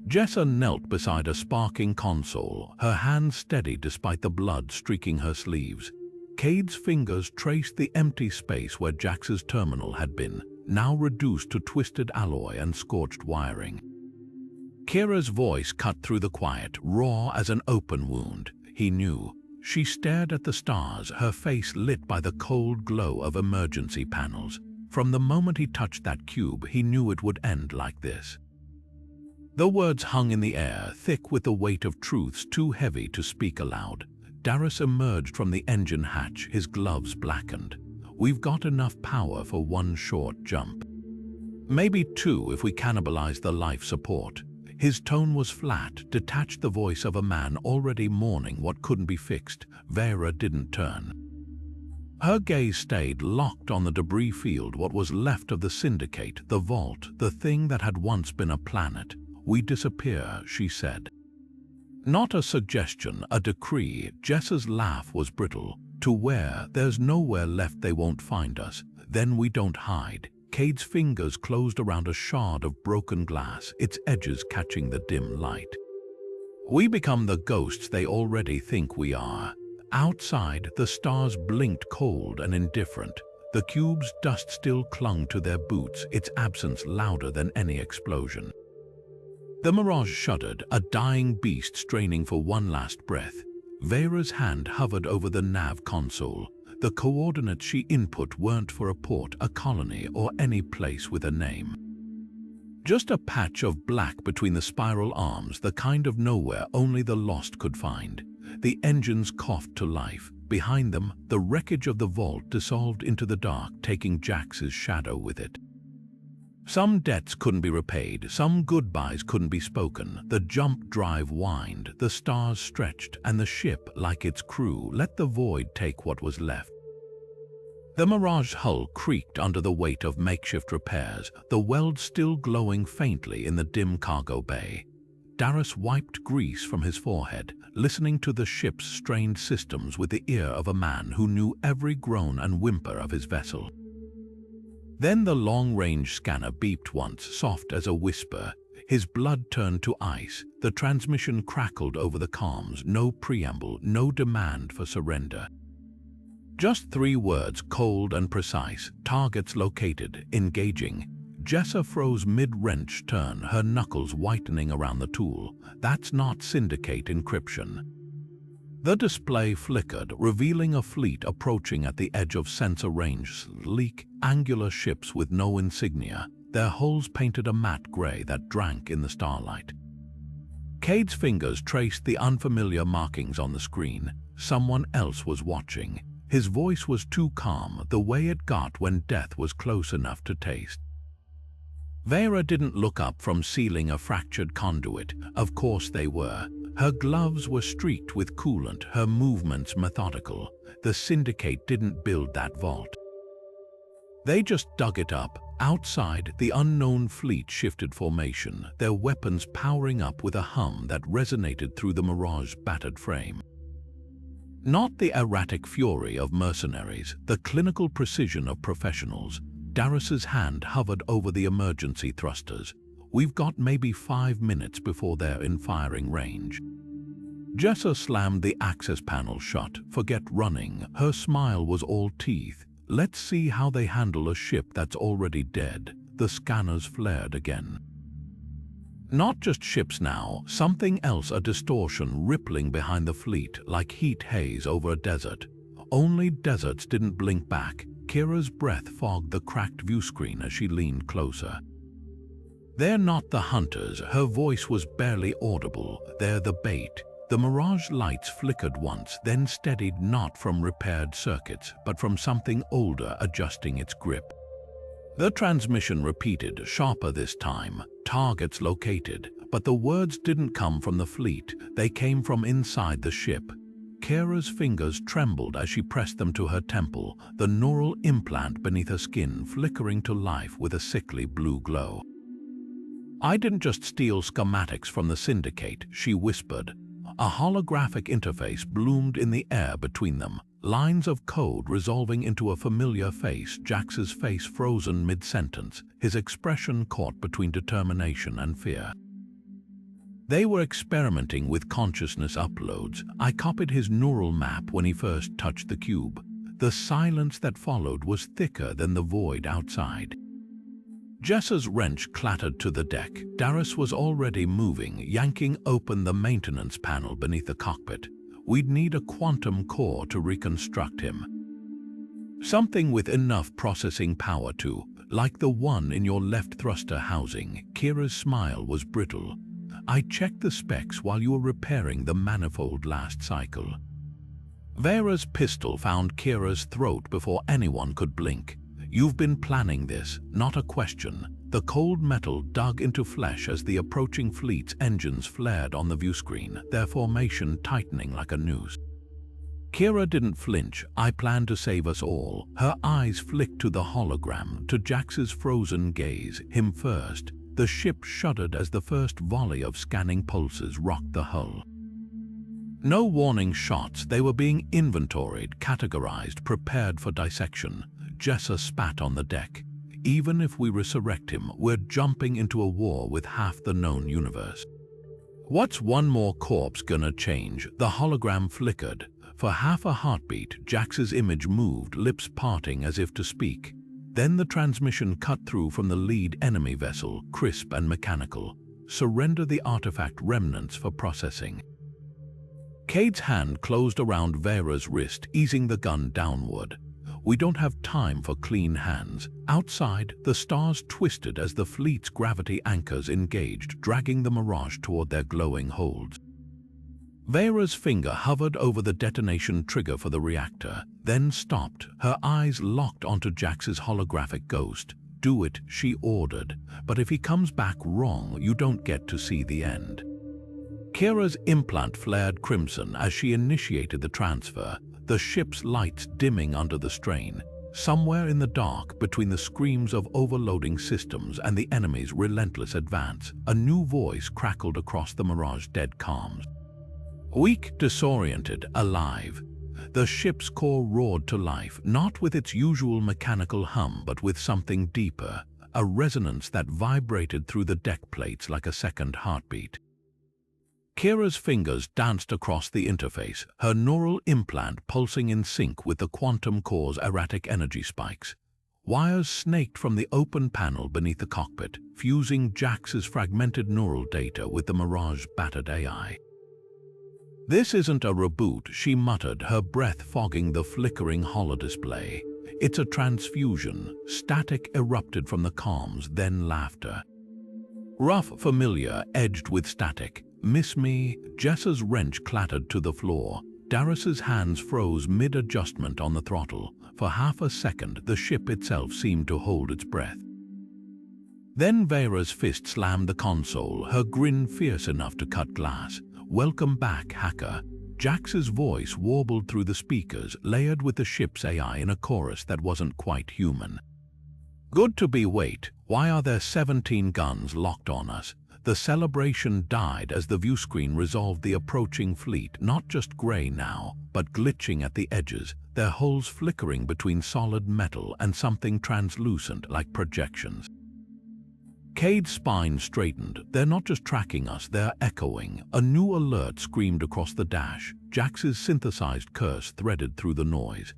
Jessa knelt beside a sparking console, her hands steady despite the blood streaking her sleeves. Cade's fingers traced the empty space where Jax's terminal had been, now reduced to twisted alloy and scorched wiring. Kira's voice cut through the quiet, raw as an open wound. He knew. She stared at the stars, her face lit by the cold glow of emergency panels. From the moment he touched that cube, he knew it would end like this. The words hung in the air, thick with the weight of truths too heavy to speak aloud. Darius emerged from the engine hatch, his gloves blackened. "We've got enough power for 1 short jump. Maybe 2 if we cannibalize the life support." His tone was flat, detached, the voice of a man already mourning what couldn't be fixed. Vera didn't turn. Her gaze stayed locked on the debris field, what was left of the Syndicate, the vault, the thing that had once been a planet. "We disappear," she said. Not a suggestion, a decree. Jessa's laugh was brittle. "To where? There's nowhere left. They won't find us. Then we don't hide." Cade's fingers closed around a shard of broken glass, its edges catching the dim light. "We become the ghosts they already think we are." Outside, the stars blinked cold and indifferent. The cube's dust still clung to their boots, its absence louder than any explosion. The Mirage shuddered, a dying beast straining for one last breath. Vera's hand hovered over the nav console. The coordinates she input weren't for a port, a colony, or any place with a name. Just a patch of black between the spiral arms, the kind of nowhere only the lost could find. The engines coughed to life. Behind them, the wreckage of the vault dissolved into the dark, taking Jax's shadow with it. Some debts couldn't be repaid, some goodbyes couldn't be spoken. The jump drive whined, the stars stretched, and the ship, like its crew, let the void take what was left. The Mirage hull creaked under the weight of makeshift repairs, the weld still glowing faintly in the dim cargo bay. Darius wiped grease from his forehead, listening to the ship's strained systems with the ear of a man who knew every groan and whimper of his vessel. Then the long-range scanner beeped once, soft as a whisper. His blood turned to ice. The transmission crackled over the comms, no preamble, no demand for surrender. Just 3 words, cold and precise. Targets located, engaging. Jessa froze mid-wrench turn, her knuckles whitening around the tool. That's not syndicate encryption. The display flickered, revealing a fleet approaching at the edge of sensor range, sleek, angular ships with no insignia, their hulls painted a matte gray that drank in the starlight. Cade's fingers traced the unfamiliar markings on the screen. Someone else was watching. His voice was too calm, the way it got when death was close enough to taste. Vera didn't look up from sealing a fractured conduit. Of course they were. Her gloves were streaked with coolant, her movements methodical. The syndicate didn't build that vault. They just dug it up. Outside, the unknown fleet shifted formation, their weapons powering up with a hum that resonated through the Mirage's battered frame. Not the erratic fury of mercenaries, the clinical precision of professionals. Darius's hand hovered over the emergency thrusters. We've got maybe 5 minutes before they're in firing range. Jessa slammed the access panel shut. Forget running. Her smile was all teeth. Let's see how they handle a ship that's already dead. The scanners flared again. Not just ships now, something else, a distortion rippling behind the fleet like heat haze over a desert. Only deserts didn't blink back. Kira's breath fogged the cracked viewscreen as she leaned closer. They're not the hunters, her voice was barely audible. They're the bait. The Mirage lights flickered once, then steadied, not from repaired circuits, but from something older adjusting its grip. The transmission repeated, sharper this time. Targets located. But the words didn't come from the fleet, they came from inside the ship. Kira's fingers trembled as she pressed them to her temple, the neural implant beneath her skin flickering to life with a sickly blue glow. I didn't just steal schematics from the syndicate, she whispered. A holographic interface bloomed in the air between them, lines of code resolving into a familiar face, Jax's face frozen mid-sentence, his expression caught between determination and fear. They were experimenting with consciousness uploads. I copied his neural map when he first touched the cube. The silence that followed was thicker than the void outside. Jessa's wrench clattered to the deck. Darius was already moving, yanking open the maintenance panel beneath the cockpit. We'd need a quantum core to reconstruct him. Something with enough processing power to, like the one in your left thruster housing. Kira's smile was brittle. I checked the specs while you were repairing the manifold last cycle. Vera's pistol found Kira's throat before anyone could blink. You've been planning this, not a question. The cold metal dug into flesh as the approaching fleet's engines flared on the viewscreen, their formation tightening like a noose. Kira didn't flinch. I planned to save us all. Her eyes flicked to the hologram, to Jax's frozen gaze, him first. The ship shuddered as the first volley of scanning pulses rocked the hull. No warning shots, they were being inventoried, categorized, prepared for dissection. Jessa spat on the deck. Even if we resurrect him, we're jumping into a war with half the known universe. What's one more corpse gonna change? The hologram flickered. For half a heartbeat, Jax's image moved, lips parting as if to speak. Then the transmission cut through from the lead enemy vessel, crisp and mechanical. Surrender the artifact remnants for processing. Cade's hand closed around Vera's wrist, easing the gun downward. We don't have time for clean hands. Outside, the stars twisted as the fleet's gravity anchors engaged, dragging the Mirage toward their glowing holds. Vera's finger hovered over the detonation trigger for the reactor, then stopped, her eyes locked onto Jax's holographic ghost. Do it, she ordered, but if he comes back wrong, you don't get to see the end. Kira's implant flared crimson as she initiated the transfer, the ship's lights dimming under the strain. Somewhere in the dark, between the screams of overloading systems and the enemy's relentless advance, a new voice crackled across the Mirage dead calms. Weak, disoriented, alive. The ship's core roared to life, not with its usual mechanical hum, but with something deeper, a resonance that vibrated through the deck plates like a second heartbeat. Kira's fingers danced across the interface, her neural implant pulsing in sync with the quantum core's erratic energy spikes. Wires snaked from the open panel beneath the cockpit, fusing Jax's fragmented neural data with the Mirage battered AI. This isn't a reboot, she muttered, her breath fogging the flickering holodisplay. It's a transfusion. Static erupted from the comms, then laughter. Rough, familiar, edged with static. Miss me? Jessa's wrench clattered to the floor. Darius's hands froze mid-adjustment on the throttle. For half a second, the ship itself seemed to hold its breath. Then Vera's fist slammed the console, her grin fierce enough to cut glass. Welcome back, hacker. Jax's voice warbled through the speakers, layered with the ship's AI in a chorus that wasn't quite human. Good to be wait. Why are there 17 guns locked on us? The celebration died as the viewscreen resolved the approaching fleet, not just gray now, but glitching at the edges, their hulls flickering between solid metal and something translucent like projections. Cade's spine straightened. They're not just tracking us, they're echoing. A new alert screamed across the dash. Jax's synthesized curse threaded through the noise.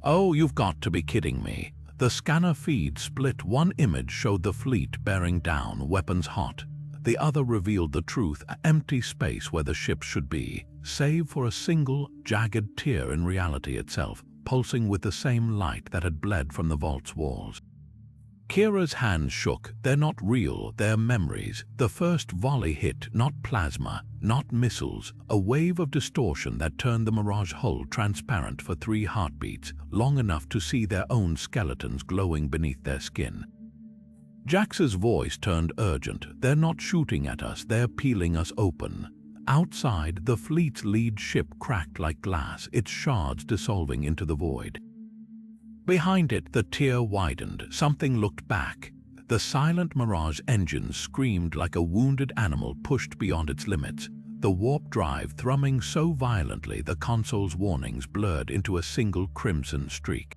Oh, you've got to be kidding me. The scanner feed split. One image showed the fleet bearing down, weapons hot. The other revealed the truth, an empty space where the ship should be, save for a single, jagged tear in reality itself, pulsing with the same light that had bled from the vault's walls. Kira's hands shook. They're not real, they're memories. The first volley hit, not plasma, not missiles, a wave of distortion that turned the Mirage hull transparent for 3 heartbeats, long enough to see their own skeletons glowing beneath their skin. Jax's voice turned urgent. They're not shooting at us, they're peeling us open. Outside, the fleet's lead ship cracked like glass, its shards dissolving into the void. Behind it, the tear widened. Something looked back. The Silent Mirage engines screamed like a wounded animal pushed beyond its limits, the warp drive thrumming so violently the console's warnings blurred into a single crimson streak.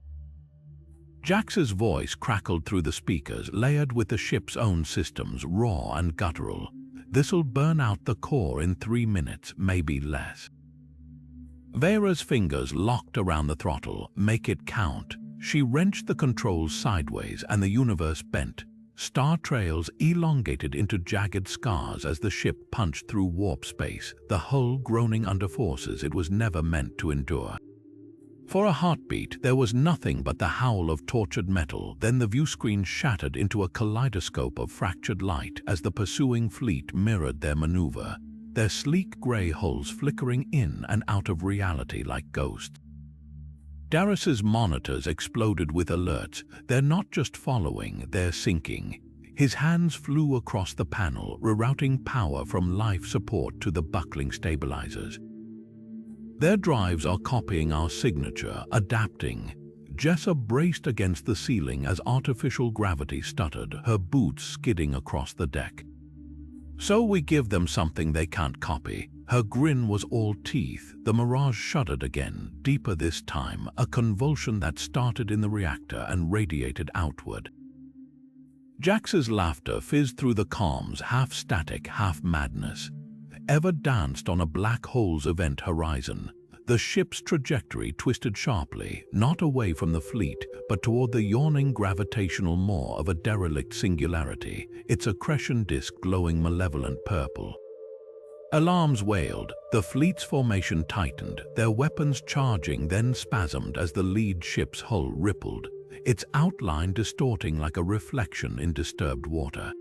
Jax's voice crackled through the speakers, layered with the ship's own systems, raw and guttural. This'll burn out the core in 3 minutes, maybe less. Vera's fingers locked around the throttle. Make it count. She wrenched the controls sideways and the universe bent. Star trails elongated into jagged scars as the ship punched through warp space, the hull groaning under forces it was never meant to endure. For a heartbeat, there was nothing but the howl of tortured metal. Then the viewscreen shattered into a kaleidoscope of fractured light as the pursuing fleet mirrored their maneuver, their sleek gray hulls flickering in and out of reality like ghosts. Darius's monitors exploded with alerts. They're not just following, they're sinking. His hands flew across the panel, rerouting power from life support to the buckling stabilizers. Their drives are copying our signature, adapting. Jessa braced against the ceiling as artificial gravity stuttered, her boots skidding across the deck. So we give them something they can't copy. Her grin was all teeth. The Mirage shuddered again, deeper this time, a convulsion that started in the reactor and radiated outward. Jax's laughter fizzed through the comms, half static, half madness. Ever danced on a black hole's event horizon. The ship's trajectory twisted sharply, not away from the fleet, but toward the yawning gravitational maw of a derelict singularity, its accretion disk glowing malevolent purple. Alarms wailed, the fleet's formation tightened, their weapons charging then spasmed as the lead ship's hull rippled, its outline distorting like a reflection in disturbed water.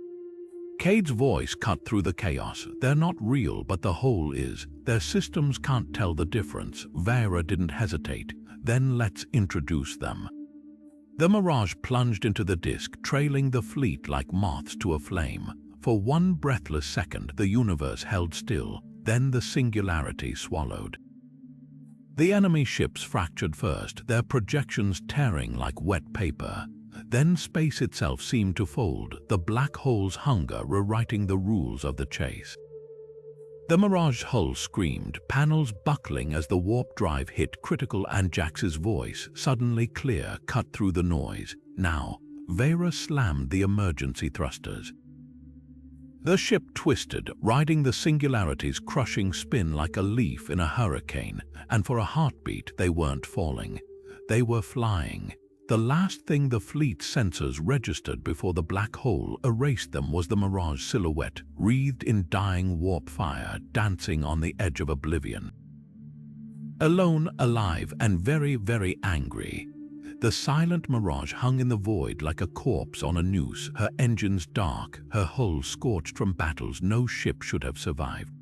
Cade's voice cut through the chaos. They're not real, but the whole is. Their systems can't tell the difference. Vera didn't hesitate. Then let's introduce them. The Mirage plunged into the disk, trailing the fleet like moths to a flame. For one breathless second, the universe held still. Then the singularity swallowed. The enemy ships fractured first, their projections tearing like wet paper. Then space itself seemed to fold, the black hole's hunger rewriting the rules of the chase. The Mirage hull screamed, panels buckling as the warp drive hit critical, and Jax's voice, suddenly clear, cut through the noise. Now, Vera slammed the emergency thrusters. The ship twisted, riding the singularity's crushing spin like a leaf in a hurricane, and for a heartbeat they weren't falling. They were flying. The last thing the fleet's sensors registered before the black hole erased them was the Mirage silhouette, wreathed in dying warp fire, dancing on the edge of oblivion. Alone, alive, and very, very angry, the Silent Mirage hung in the void like a corpse on a noose, her engines dark, her hull scorched from battles no ship should have survived.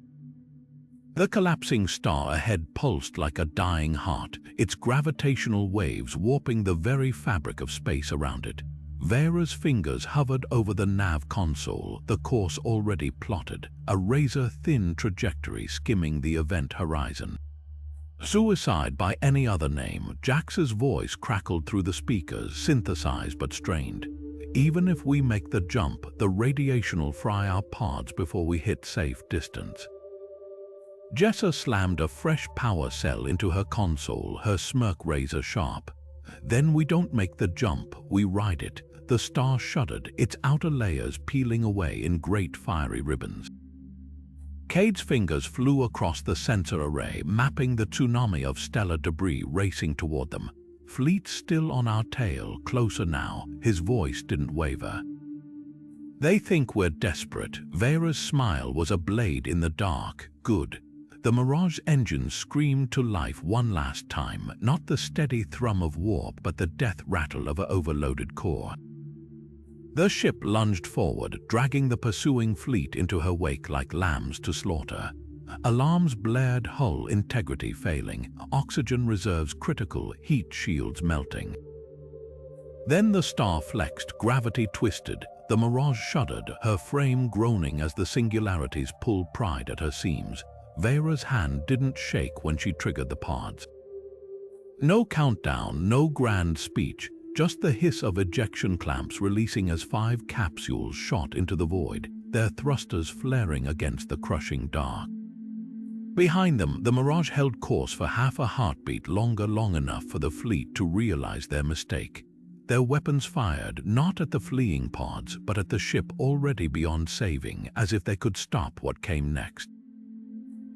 The collapsing star ahead pulsed like a dying heart, its gravitational waves warping the very fabric of space around it. Vera's fingers hovered over the nav console, the course already plotted, a razor-thin trajectory skimming the event horizon. Suicide by any other name, Jax's voice crackled through the speakers, synthesized but strained. Even if we make the jump, the radiation'll fry our pods before we hit safe distance. Jessa slammed a fresh power cell into her console, her smirk razor sharp. Then we don't make the jump, we ride it. The star shuddered, its outer layers peeling away in great fiery ribbons. Cade's fingers flew across the sensor array, mapping the tsunami of stellar debris racing toward them. Fleet still on our tail, closer now, his voice didn't waver. They think we're desperate. Vera's smile was a blade in the dark. Good. The Mirage engines screamed to life one last time, not the steady thrum of warp, but the death rattle of an overloaded core. The ship lunged forward, dragging the pursuing fleet into her wake like lambs to slaughter. Alarms blared, hull integrity failing, oxygen reserves critical, heat shields melting. Then the star flexed, gravity twisted. The Mirage shuddered, her frame groaning as the singularity's pull pried at her seams. Vera's hand didn't shake when she triggered the pods. No countdown, no grand speech, just the hiss of ejection clamps releasing as 5 capsules shot into the void, their thrusters flaring against the crushing dark. Behind them, the Mirage held course for half a heartbeat longer, long enough for the fleet to realize their mistake. Their weapons fired, not at the fleeing pods, but at the ship already beyond saving, as if they could stop what came next.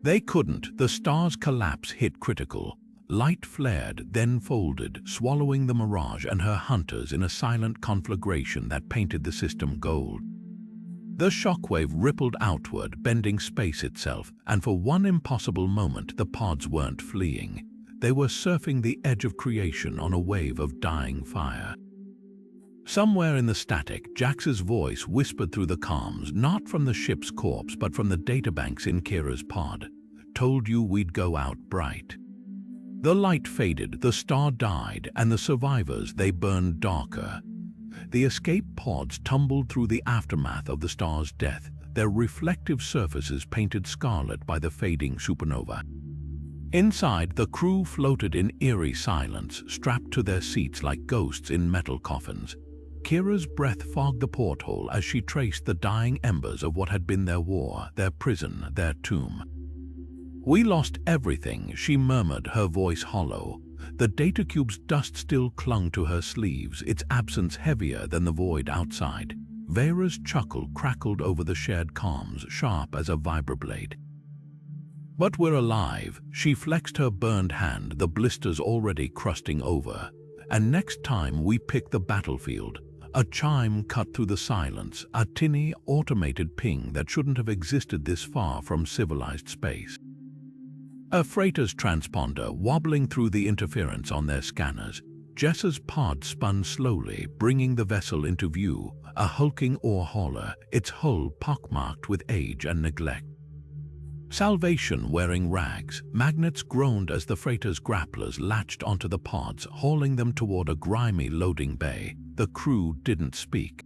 They couldn't. The star's collapse hit critical. Light flared, then folded, swallowing the Mirage and her hunters in a silent conflagration that painted the system gold. The shockwave rippled outward, bending space itself, and for one impossible moment the pods weren't fleeing. They were surfing the edge of creation on a wave of dying fire. Somewhere in the static, Jax's voice whispered through the comms, not from the ship's corpse but from the databanks in Kira's pod. Told you we'd go out bright. The light faded, the star died, and the survivors, they burned darker. The escape pods tumbled through the aftermath of the star's death, their reflective surfaces painted scarlet by the fading supernova. Inside, the crew floated in eerie silence, strapped to their seats like ghosts in metal coffins. Kira's breath fogged the porthole as she traced the dying embers of what had been their war, their prison, their tomb. "We lost everything," she murmured, her voice hollow. The datacube's dust still clung to her sleeves, its absence heavier than the void outside. Vera's chuckle crackled over the shared comms, sharp as a vibroblade. But we're alive. She flexed her burned hand, the blisters already crusting over. And next time we pick the battlefield, a chime cut through the silence, a tinny, automated ping that shouldn't have existed this far from civilized space. A freighter's transponder wobbling through the interference on their scanners. Jess's pod spun slowly, bringing the vessel into view, a hulking ore hauler, its hull pockmarked with age and neglect. Salvation wearing rags, magnets groaned as the freighter's grapplers latched onto the pods, hauling them toward a grimy loading bay. The crew didn't speak.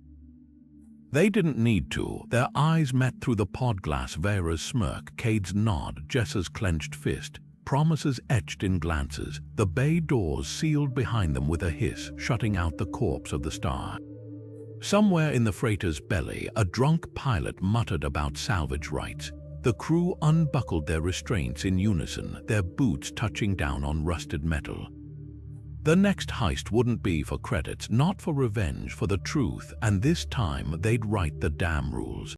They didn't need to. Their eyes met through the pod glass. Vera's smirk, Cade's nod, Jess's clenched fist, promises etched in glances. The bay doors sealed behind them with a hiss, shutting out the corpse of the star. Somewhere in the freighter's belly, a drunk pilot muttered about salvage rights. The crew unbuckled their restraints in unison, their boots touching down on rusted metal. The next heist wouldn't be for credits, not for revenge, for the truth, and this time they'd write the damn rules.